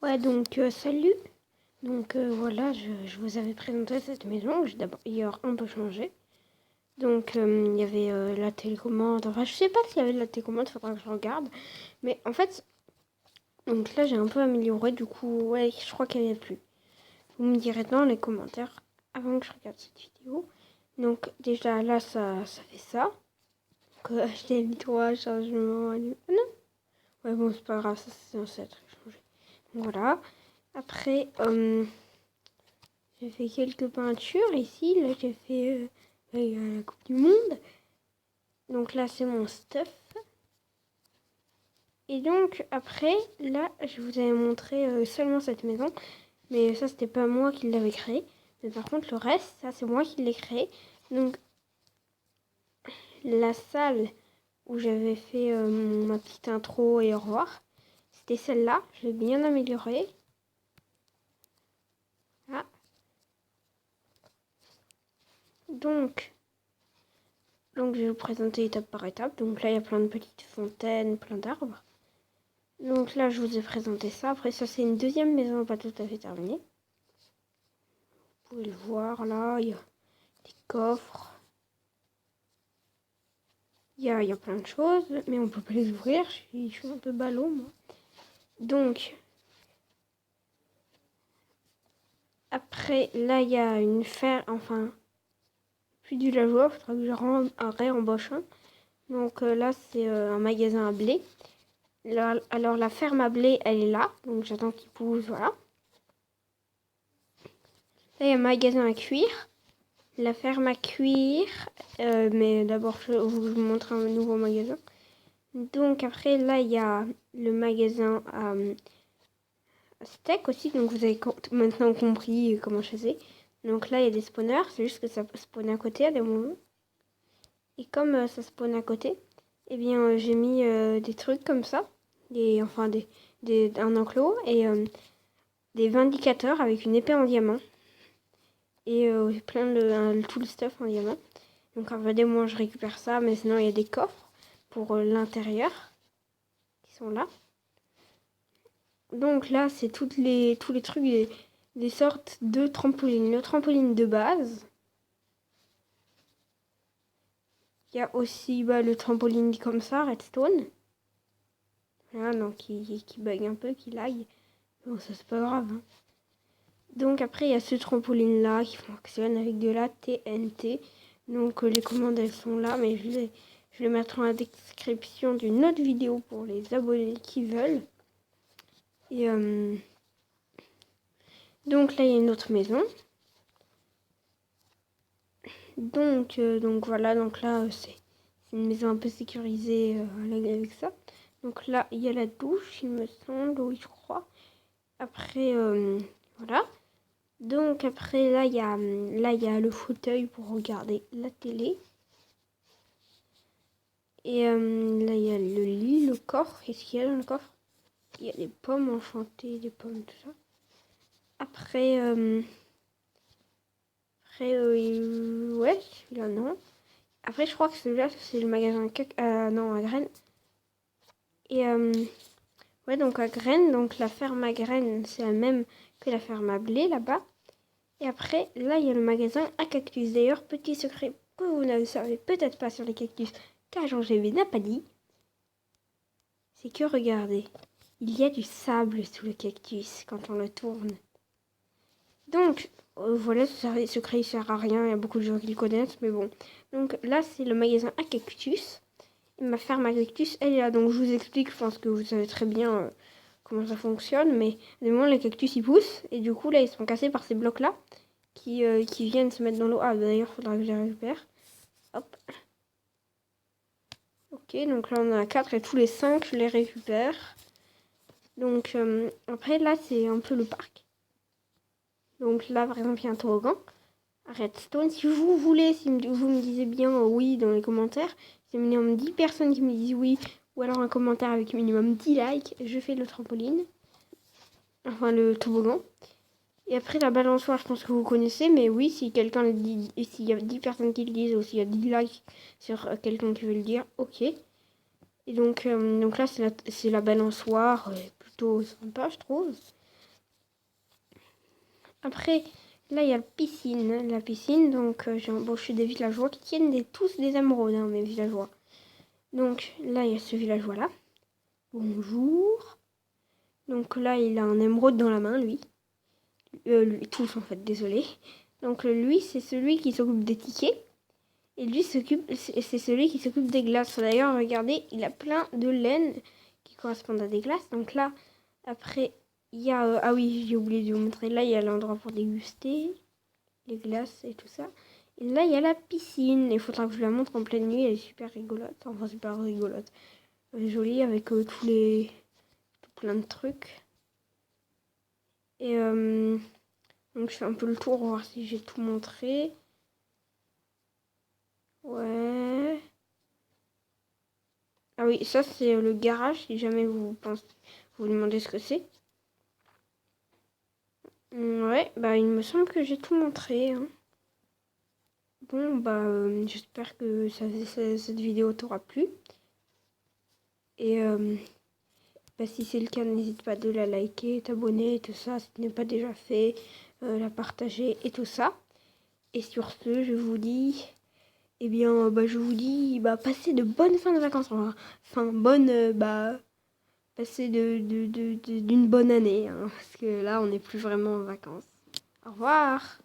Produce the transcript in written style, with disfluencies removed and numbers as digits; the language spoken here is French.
Ouais, donc salut. Donc voilà, je vous avais présenté cette maison. J'ai d'ailleurs un peu changé. Donc il y avait la télécommande. Enfin, je sais pas s'il y avait de la télécommande, faudra que je regarde. Mais en fait, donc là j'ai un peu amélioré. Du coup, ouais, je crois qu'elle n'y a plus. Vous me direz dans les commentaires avant que je regarde cette vidéo. Donc déjà là, ça fait ça. Donc HDMI3, chargement. Ah non. Ouais, bon, c'est pas grave, ça c'est censé être changé. Donc voilà. Après, j'ai fait quelques peintures ici. Là, j'ai fait la Coupe du Monde. Donc là, c'est mon stuff. Et donc, après, là, je vous avais montré seulement cette maison. Mais ça, c'était pas moi qui l'avais créé. Mais par contre, le reste, ça, c'est moi qui l'ai créé. Donc, la salle où j'avais fait ma petite intro et au revoir, c'était celle-là. Je l'ai bien améliorée. Ah. Donc, je vais vous présenter étape par étape. Donc là, il y a plein de petites fontaines, plein d'arbres. Donc là, je vous ai présenté ça. Après, ça, c'est une deuxième maison pas tout à fait terminée. Vous pouvez le voir, là, il y a des coffres. Il y a plein de choses, mais on peut pas les ouvrir. Je suis un peu ballot, moi. Donc, après, là, il y a une ferme, enfin, plus du lavoir. Il faudra que je réembauche un. Donc là, c'est un magasin à blé. Là, alors, la ferme à blé, elle est là. Donc, j'attends qu'il pousse, voilà. Là, il y a un magasin à cuir. La ferme à cuir. Mais d'abord, je vais vous montrer un nouveau magasin. Donc après, là, il y a le magasin à steak aussi. Donc vous avez maintenant compris comment je faisais. Donc là, il y a des spawners. C'est juste que ça spawn à côté à des moments. Et comme ça spawn à côté, eh bien, j'ai mis des trucs comme ça. Un enclos et des vindicateurs avec une épée en diamant. Et plein de tout le stuff en diamant. Donc regardez-moi, je récupère ça, mais sinon il y a des coffres pour l'intérieur qui sont là. Donc là, c'est tous les trucs, des sortes de trampolines. Le trampoline de base. Il y a aussi le trampoline comme ça, redstone. Voilà, donc qui bug un peu, qui lag. Bon, ça c'est pas grave. Hein. Donc après, il y a ce trampoline là qui fonctionne avec de la TNT. Donc les commandes elles sont là, mais je les mettrai dans la description d'une autre vidéo pour les abonnés qui veulent. Et donc là, il y a une autre maison. Donc voilà, donc là, c'est une maison un peu sécurisée avec ça. Donc là, il y a la douche, il me semble, oui, je crois. Après, voilà. Donc après, là, il y a le fauteuil pour regarder la télé. Et là, il y a le lit, le coffre. Qu'est-ce qu'il y a dans le coffre? Il y a des pommes enchantées, des pommes, tout ça. Après, ouais, celui-là, non. Après, je crois que celui-là, c'est le magasin non, à graines. Et ouais, donc à graines, donc la ferme à graines, c'est la même que la ferme à blé là-bas. Et après, là, il y a le magasin à cactus. D'ailleurs, petit secret que vous ne savez peut-être pas sur les cactus, car Jean-GB n'a pas dit, c'est que regardez, il y a du sable sous le cactus quand on le tourne. Donc, voilà, ce secret, il sert à rien, il y a beaucoup de gens qui le connaissent, mais bon. Donc là, c'est le magasin à cactus. Et ma ferme à cactus, elle est là. Donc je vous explique, je pense que vous savez très bien comment ça fonctionne, mais à des moments, les cactus, ils poussent, et du coup, là, ils sont cassés par ces blocs-là, qui viennent se mettre dans l'eau. Ah, d'ailleurs, il faudra que je les récupère. Hop. Ok, donc là, on en a 4, et tous les 5, je les récupère. Donc, après, là, c'est un peu le parc. Donc là, par exemple, il y a un toboggan. Redstone, si vous voulez, si vous me disiez bien oui dans les commentaires, c'est minimum 10 personnes qui me disent oui, ou alors un commentaire avec minimum 10 likes, je fais le trampoline, enfin le toboggan. Et après la balançoire, je pense que vous connaissez, mais oui, si quelqu'un le dit, et s'il y a 10 personnes qui le disent, ou s'il y a 10 likes sur quelqu'un qui veut le dire, ok. Et donc là, c'est la balançoire, plutôt sympa, je trouve. Après, là, il y a la piscine. La piscine, donc j'ai embauché des villageois qui tiennent tous des émeraudes, hein, mes villageois. Donc là, il y a ce villageois-là. Bonjour. Donc là, il a un émeraude dans la main, lui. Tous, en fait, désolé. Donc lui, c'est celui qui s'occupe des tickets. Et lui, c'est celui qui s'occupe des glaces. D'ailleurs, regardez, il a plein de laine qui correspondent à des glaces. Donc là, après, il y a... ah oui, j'ai oublié de vous montrer. Là, il y a l'endroit pour déguster les glaces et tout ça. Et là, il y a la piscine. Il faudra que je la montre en pleine nuit. Elle est super rigolote. Enfin, super rigolote. Elle est jolie avec tout plein de trucs. Et donc, je fais un peu le tour pour voir si j'ai tout montré. Ouais. Ah oui, ça c'est le garage, si jamais vous vous demandez ce que c'est. Ouais, bah il me semble que j'ai tout montré, hein. Bon, bah j'espère que cette vidéo t'aura plu. Et bah, si c'est le cas, n'hésite pas de la liker, t'abonner, tout ça, si ce n'est pas déjà fait, la partager et tout ça. Et sur ce, je vous dis... Eh bien, bah, je vous dis, bah, passez de bonnes fins de vacances. Enfin, passez d'une bonne année, hein, parce que là, on n'est plus vraiment en vacances. Au revoir!